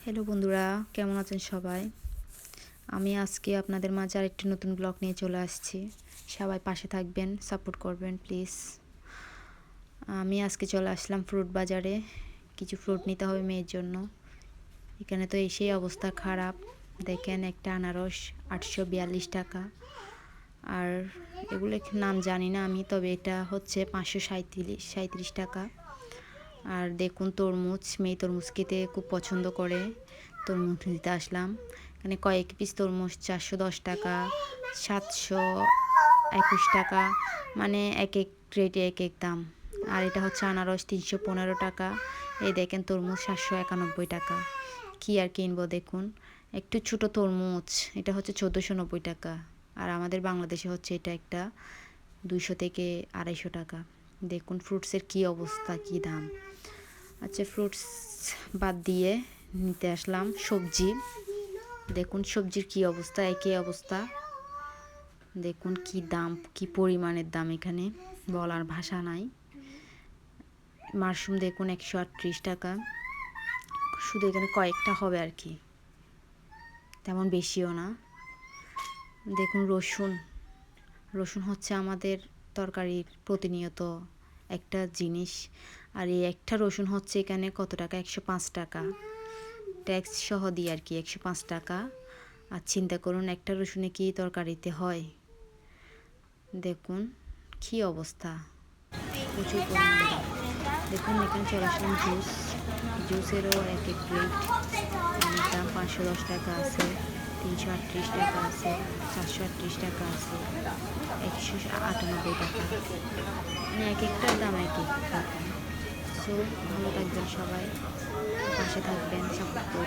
Hello বন্ধুরা, কেমন আছেন সবাই? আমি আজকে আপনাদের মাঝে আরেকটি নতুন ব্লগ নিয়ে চলে আসছি। সবাই পাশে থাকবেন, সাপোর্ট করবেন প্লিজ। আমি আজকে চলে আসলাম ফ্রুট বাজারে। কিছু ফ্রুট নিতে হবে মেয়ের জন্য। এখানে তো এসেই অবস্থা খারাপ। দেখেন, একটা আনারস 842 টাকা। আর এগুলো নাম জানি না আমি, তবে এটা হচ্ছে 537 টাকা। আর দেখুন তরমুজ, মেয়ে তরমুজ খেতে খুব পছন্দ করে, তরমুজ নিতে আসলাম। এখানে কয়েক পিস তরমুজ 410 টাকা, 721 টাকা, মানে এক এক রেটে এক এক দাম। আর এটা হচ্ছে আনারস 315 টাকা। এই দেখেন তরমুজ 791 টাকা। কি আর কিনবো দেখুন, একটু ছোট তরমুজ এটা হচ্ছে 1490 টাকা। আর আমাদের বাংলাদেশে হচ্ছে এটা একটা 200 থেকে 250 টাকা। দেখুন ফ্রুটসের কি অবস্থা, কি দাম। আচ্ছা, ফ্রুটস বাদ দিয়ে নিতে আসলাম সবজি। দেখুন সবজির কি অবস্থা, একই অবস্থা। দেখুন কি দাম, কি পরিমাণের দাম, এখানে বলার ভাষা নাই। মাশরুম দেখুন 138 টাকা। শুধু এখানে কয়েকটা হবে আর কি, তেমন বেশিও না। দেখুন রসুন, রসুন হচ্ছে আমাদের তরকারির প্রতিনিয়ত একটা জিনিস। আর এই একটা রসুন হচ্ছে এখানে কত টাকা, 105 টাকা, ট্যাক্স সহ দিয়ে আর কি 105 টাকা। আর চিন্তা করুন একটা রসুনে কি তরকারিতে হয়। দেখুন কি অবস্থা, প্রচুর পরিমাণে দাম। দেখুন এখানে চলে আসলাম জুসেরও এক এক রেট, অনেক দাম। 510 টাকা আছে, 338 টাকা আছে, 438 টাকা আছে, 198 টাকা, মানে এক একটার দাম এক এক রকম। সো ভালো থাকবেন সবাই, পাশে থাকবেন, সাপোর্ট